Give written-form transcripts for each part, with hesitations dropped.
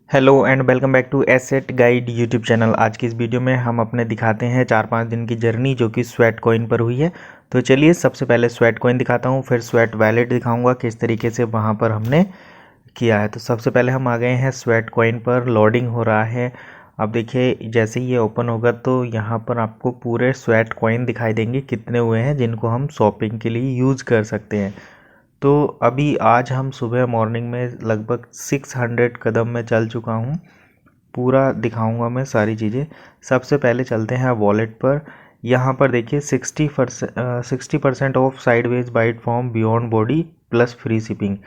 Hello and welcome back to asset guide YouTube channel. आज की इस वीडियो में हम अपने दिखाते हैं 4-5 दिन की जर्नी जो कि स्वेट कॉइन पर हुई है। तो चलिए सबसे पहले स्वेट कॉइन दिखाता हूँ, फिर स्वेट वैलेट दिखाऊंगा किस तरीके से वहाँ पर हमने किया है। तो सबसे पहले हम आ गए हैं स्वेट कॉइन पर, लोडिंग हो रहा है। अब देखिए जैसे ही ये ओपन होगा तो यहाँ पर आपको पूरे स्वेट कॉइन दिखाई देंगे कितने हुए हैं जिनको हम शॉपिंग के लिए यूज़ कर सकते हैं। तो अभी आज हम सुबह मॉर्निंग में लगभग 600 कदम में चल चुका हूँ। पूरा दिखाऊंगा मैं सारी चीज़ें। सबसे पहले चलते हैं वॉलेट पर। यहाँ पर देखिए 60% off sideways bite form beyond body plus free shipping.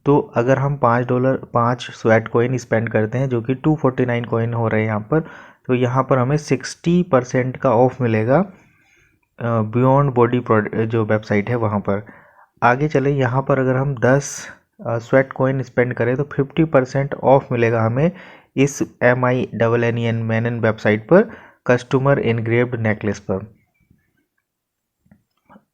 तो अगर हम $5 5 स्वेट कॉइन स्पेंड करते हैं जो कि 249 कॉइन हो रहे हैं यहाँ पर, तो यहाँ पर हमें 60% का ऑफ मिलेगा बियॉन्ड बॉडी जो वेबसाइट है वहाँ पर। आगे चले, यहाँ पर अगर हम 10 स्वेट कॉइन स्पेंड करें तो 50% ऑफ मिलेगा हमें इस MINNEN मैनन वेबसाइट पर कस्टमर इनग्रेव्ड नेकलेस पर।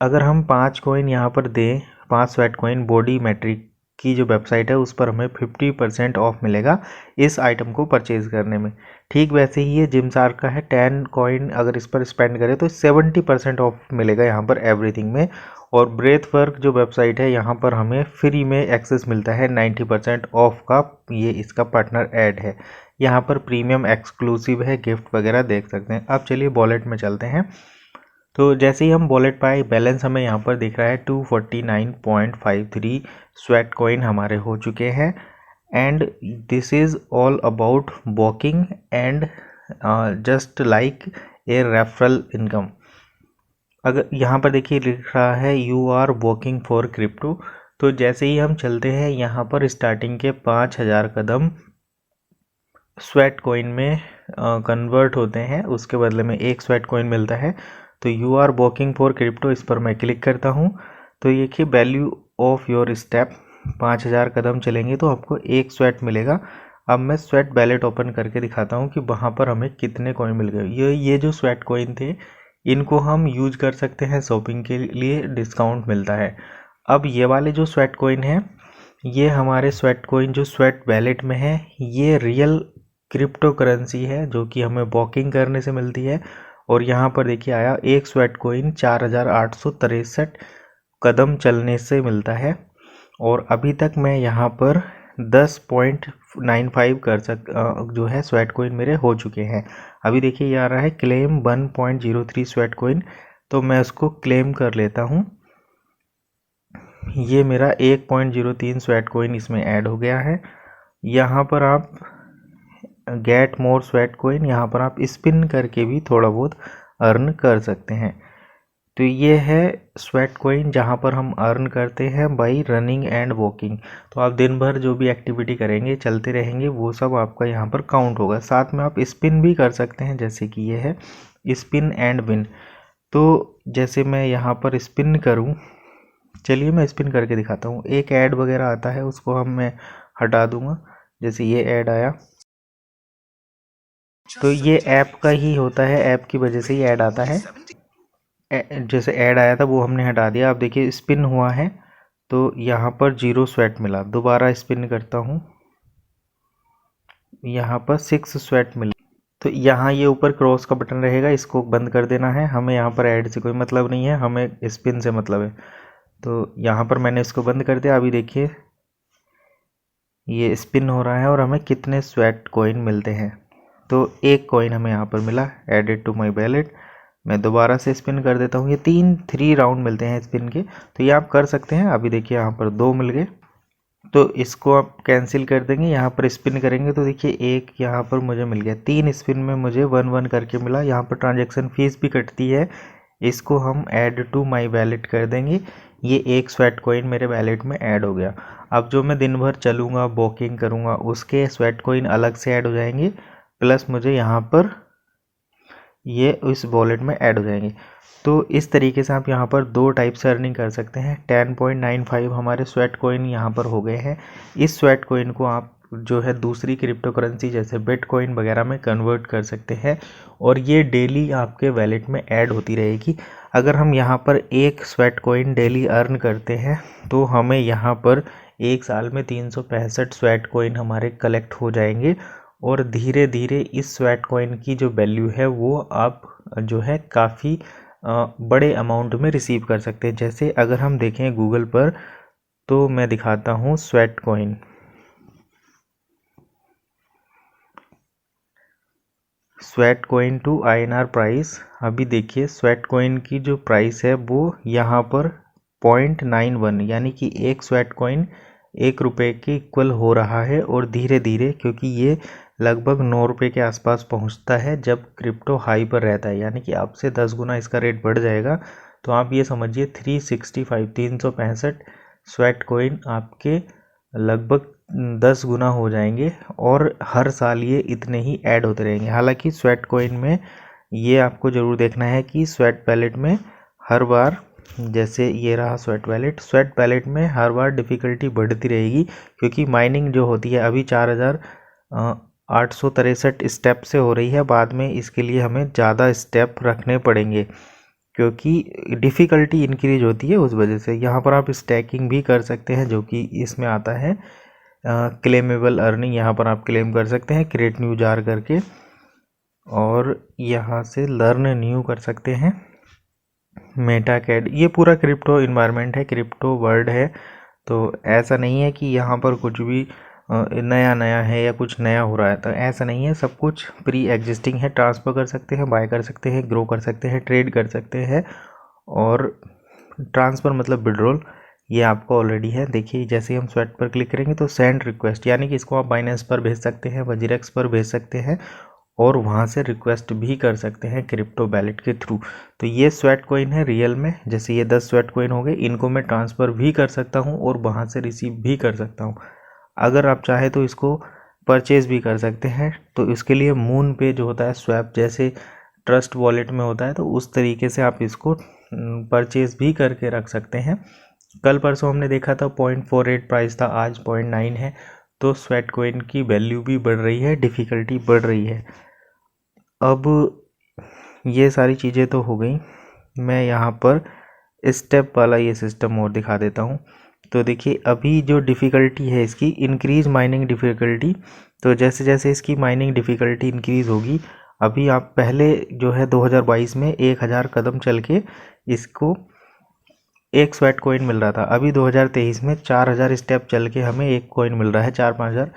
अगर हम 5 कॉइन यहाँ पर दें, 5 स्वेट कॉइन बॉडी मैट्रिक की जो वेबसाइट है उस पर हमें 50% ऑफ मिलेगा इस आइटम को परचेज करने में। ठीक वैसे ही ये जिमसार का है, 10 कॉइन अगर इस पर स्पेंड करें तो 70% ऑफ मिलेगा यहाँ पर एवरीथिंग में। और ब्रेथ वर्क जो वेबसाइट है यहाँ पर हमें फ्री में एक्सेस मिलता है 90% ऑफ का। ये इसका पार्टनर ऐड है, यहाँ पर प्रीमियम एक्सक्लूसिव है, गिफ्ट वगैरह देख सकते हैं। अब चलिए वॉलेट में चलते हैं। तो जैसे ही हम वॉलेट पाए, बैलेंस हमें यहाँ पर दिख रहा है 249.53 स्वेट कॉइन हमारे हो चुके हैं। And this is all about walking and just like a referral income. अगर यहाँ पर देखिए लिख रहा है you are walking for crypto. तो जैसे ही हम चलते हैं यहाँ पर स्टार्टिंग के 5000 कदम स्वेट कॉइन में कन्वर्ट होते हैं, उसके बदले में एक स्वेट कॉइन मिलता है। तो you are walking for crypto, इस पर मैं क्लिक करता हूँ तो ये कि वैल्यू ऑफ योर स्टेप, 5000 कदम चलेंगे तो आपको एक स्वेट मिलेगा। अब मैं स्वेट वैलेट ओपन करके दिखाता हूँ कि वहाँ पर हमें कितने कॉइन मिल गए। ये जो स्वेट कॉइन थे इनको हम यूज कर सकते हैं, शॉपिंग के लिए डिस्काउंट मिलता है। अब ये वाले जो स्वेट कॉइन हैं, ये हमारे स्वेट कॉइन जो स्वेट वैलेट में है, ये रियल क्रिप्टो करेंसी है जो कि हमें वॉकिंग करने से मिलती है। और यहाँ पर देखिए आया एक स्वेट कॉइन 4863 कदम चलने से मिलता है। और अभी तक मैं यहाँ पर 10.95 जो है स्वेट कॉइन मेरे हो चुके हैं। अभी देखिए ये आ रहा है क्लेम 1.03 स्वेट कॉइन, तो मैं उसको क्लेम कर लेता हूँ। ये मेरा 1.03 स्वेट कॉइन इसमें ऐड हो गया है। यहाँ पर आप गेट मोर स्वेट कॉइन, यहाँ पर आप स्पिन करके भी थोड़ा बहुत अर्न कर सकते हैं। तो ये है स्वेट कॉइन जहाँ पर हम अर्न करते हैं बाई रनिंग एंड वॉकिंग। तो आप दिन भर जो भी एक्टिविटी करेंगे, चलते रहेंगे, वो सब आपका यहाँ पर काउंट होगा। साथ में आप स्पिन भी कर सकते हैं, जैसे कि ये है स्पिन एंड विन। तो जैसे मैं यहाँ पर स्पिन करूँ, चलिए मैं स्पिन करके दिखाता हूँ। एक ऐड वगैरह आता है उसको मैं हटा दूँगा। जैसे ये ऐड आया तो ये ऐप का ही होता है, ऐप की वजह से ही ऐड आता है। जैसे ऐड आया था वो हमने हटा दिया। अब देखिए स्पिन हुआ है तो यहाँ पर 0 स्वेट मिला। दोबारा स्पिन करता हूँ, यहाँ पर 6 स्वेट मिला। तो यहाँ ये ऊपर क्रॉस का बटन रहेगा, इसको बंद कर देना है। हमें यहाँ पर ऐड से कोई मतलब नहीं है, हमें स्पिन से मतलब है। तो यहाँ पर मैंने इसको बंद कर दिया। अभी देखिए ये स्पिन हो रहा है और हमें कितने स्वेट कॉइन मिलते हैं। तो एक कॉइन हमें यहाँ पर मिला, एडेड टू माई वैलेट। मैं दोबारा से स्पिन कर देता हूँ। ये 3 राउंड मिलते हैं स्पिन के, तो ये आप कर सकते हैं। अभी देखिए यहाँ पर 2 मिल गए, तो इसको आप कैंसिल कर देंगे। यहाँ पर स्पिन करेंगे तो देखिए एक यहाँ पर मुझे मिल गया। 3 स्पिन में मुझे 1 करके मिला। यहाँ पर ट्रांजैक्शन फीस भी कटती है, इसको हम ऐड टू माई वैलेट कर देंगे। ये एक स्वेट कॉइन मेरे वैलेट में ऐड हो गया। अब जो मैं दिन भर चलूँगा, वॉकिंग करूँगा, उसके स्वेट कॉइन अलग से ऐड हो जाएंगे, प्लस मुझे यहाँ पर ये इस वॉलेट में ऐड हो जाएंगे। तो इस तरीके से आप यहाँ पर 2 टाइप से अर्निंग कर सकते हैं। 10.95 हमारे स्वेट कॉइन यहाँ पर हो गए हैं। इस स्वेट कॉइन को आप जो है दूसरी क्रिप्टो करेंसी जैसे बिटकॉइन वगैरह में कन्वर्ट कर सकते हैं और ये डेली आपके वैलेट में ऐड होती रहेगी। अगर हम यहाँ पर एक स्वेट कॉइन डेली अर्न करते हैं तो हमें यहाँ पर एक साल में 365 स्वेट कॉइन हमारे कलेक्ट हो जाएंगे और धीरे धीरे इस स्वेट कॉइन की जो वैल्यू है वो आप जो है काफ़ी बड़े अमाउंट में रिसीव कर सकते हैं। जैसे अगर हम देखें गूगल पर, तो मैं दिखाता हूँ Sweatcoin. Sweatcoin to INR price, अभी देखिए स्वेट कॉइन की जो प्राइस है वो यहाँ पर 0.91 यानी कि एक स्वेट कॉइन 1 रुपये के इक्वल हो रहा है। और धीरे धीरे, क्योंकि ये लगभग 9 रुपये के आसपास पहुँचता है जब क्रिप्टो हाई पर रहता है, यानी कि आपसे 10 गुना इसका रेट बढ़ जाएगा। तो आप ये समझिए 365 स्वेट कॉइन आपके लगभग 10 गुना हो जाएंगे और हर साल ये इतने ही ऐड होते रहेंगे। हालांकि स्वेट कॉइन में ये आपको ज़रूर देखना है कि स्वेट वैलेट में हर बार, जैसे ये रहा स्वेट वैलेट में हर बार डिफ़िकल्टी बढ़ती रहेगी, क्योंकि माइनिंग जो होती है अभी 4863 स्टेप से हो रही है। बाद में इसके लिए हमें ज़्यादा स्टेप रखने पड़ेंगे क्योंकि डिफ़िकल्टी इंक्रीज होती है उस वजह से। यहाँ पर आप स्टैकिंग भी कर सकते हैं, जो कि इसमें आता है क्लेमेबल अर्निंग। यहाँ पर आप क्लेम कर सकते हैं क्रिएट न्यू जार करके, और यहाँ से लर्न न्यू कर सकते हैं मेटाकैड। ये पूरा क्रिप्टो इन्वायरमेंट है, क्रिप्टो वर्ल्ड है। तो ऐसा नहीं है कि यहाँ पर कुछ भी नया नया है या कुछ नया हो रहा है, तो ऐसा नहीं है, सब कुछ प्री एग्जिस्टिंग है। ट्रांसफ़र कर सकते हैं, बाय कर सकते हैं, ग्रो कर सकते हैं, ट्रेड कर सकते हैं। और ट्रांसफ़र मतलब विड्रॉल, ये आपको ऑलरेडी है। देखिए जैसे ही हम स्वेट पर क्लिक करेंगे तो सेंड रिक्वेस्ट, यानी कि इसको आप बाइनेंस पर भेज सकते हैं, वजीरेक्स पर भेज सकते हैं और वहाँ से रिक्वेस्ट भी कर सकते हैं क्रिप्टो वैलेट के थ्रू। तो ये स्वेट कॉइन है रियल में। जैसे ये 10 स्वेट कॉइन हो गए, इनको मैं ट्रांसफ़र भी कर सकता हूँ और वहाँ से रिसीव भी कर सकता हूँ। अगर आप चाहे तो इसको परचेज़ भी कर सकते हैं। तो इसके लिए मून पे जो होता है स्वैप, जैसे ट्रस्ट वॉलेट में होता है, तो उस तरीके से आप इसको परचेज़ भी करके रख सकते हैं। कल परसों हमने देखा था 0.48 प्राइस था, आज 0.9 है। तो स्वेट कॉइन की वैल्यू भी बढ़ रही है, डिफ़िकल्टी बढ़ रही है। अब ये सारी चीज़ें तो हो गई, मैं यहाँ पर स्टेप वाला ये सिस्टम और दिखा देता हूँ। तो देखिए अभी जो डिफ़िकल्टी है इसकी, इंक्रीज़ माइनिंग डिफ़िकल्टी। तो जैसे जैसे इसकी माइनिंग डिफ़िकल्टी इंक्रीज़ होगी, अभी आप पहले जो है 2022 में 1000 कदम चल के इसको एक स्वेट कॉइन मिल रहा था। अभी 2023 में 4000 स्टेप चल के हमें एक कॉइन मिल रहा है, 4-5000।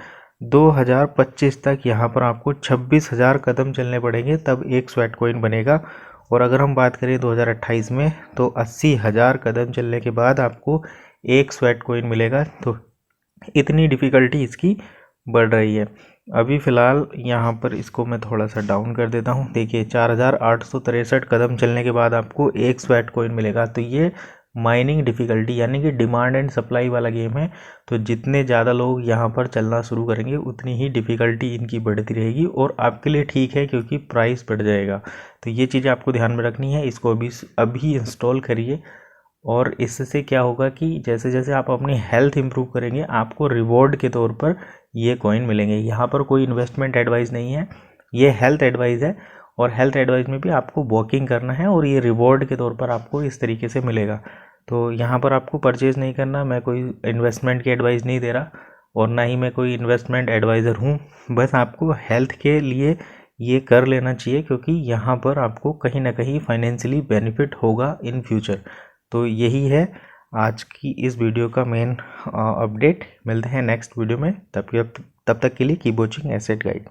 2025 तक यहाँ पर आपको 26,000 कदम चलने पड़ेंगे तब एक स्वेट कॉइन बनेगा। और अगर हम बात करें 2028 में, तो 80,000 कदम चलने के बाद आपको एक स्वेट कॉइन मिलेगा। तो इतनी डिफ़िकल्टी इसकी बढ़ रही है। अभी फ़िलहाल यहाँ पर इसको मैं थोड़ा सा डाउन कर देता हूँ। देखिए 4863 कदम चलने के बाद आपको एक स्वेट कॉइन मिलेगा। तो ये माइनिंग डिफ़िकल्टी यानी कि डिमांड एंड सप्लाई वाला गेम है। तो जितने ज़्यादा लोग यहाँ पर चलना शुरू करेंगे उतनी ही डिफ़िकल्टी इनकी बढ़ती रहेगी, और आपके लिए ठीक है क्योंकि प्राइस बढ़ जाएगा। तो ये चीज़ें आपको ध्यान में रखनी है। इसको अभी इंस्टॉल करिए, और इससे क्या होगा कि जैसे जैसे आप अपनी हेल्थ इंप्रूव करेंगे, आपको रिवॉर्ड के तौर पर ये कॉइन मिलेंगे। यहाँ पर कोई इन्वेस्टमेंट एडवाइस नहीं है, ये हेल्थ एडवाइस है। और हेल्थ एडवाइस में भी आपको वॉकिंग करना है, और ये रिवॉर्ड के तौर पर आपको इस तरीके से मिलेगा। तो यहाँ पर आपको परचेज़ नहीं करना, मैं कोई इन्वेस्टमेंट की एडवाइस नहीं दे रहा, और ना ही मैं कोई इन्वेस्टमेंट एडवाइज़र हूँ। बस आपको हेल्थ के लिए ये कर लेना चाहिए, क्योंकि यहाँ पर आपको कहीं ना कहीं फाइनेंशियली बेनिफिट होगा इन फ्यूचर। तो यही है आज की इस वीडियो का मेन अपडेट। मिलते हैं नेक्स्ट वीडियो में, तब तक के लिए कीप वॉचिंग एसेट गाइड।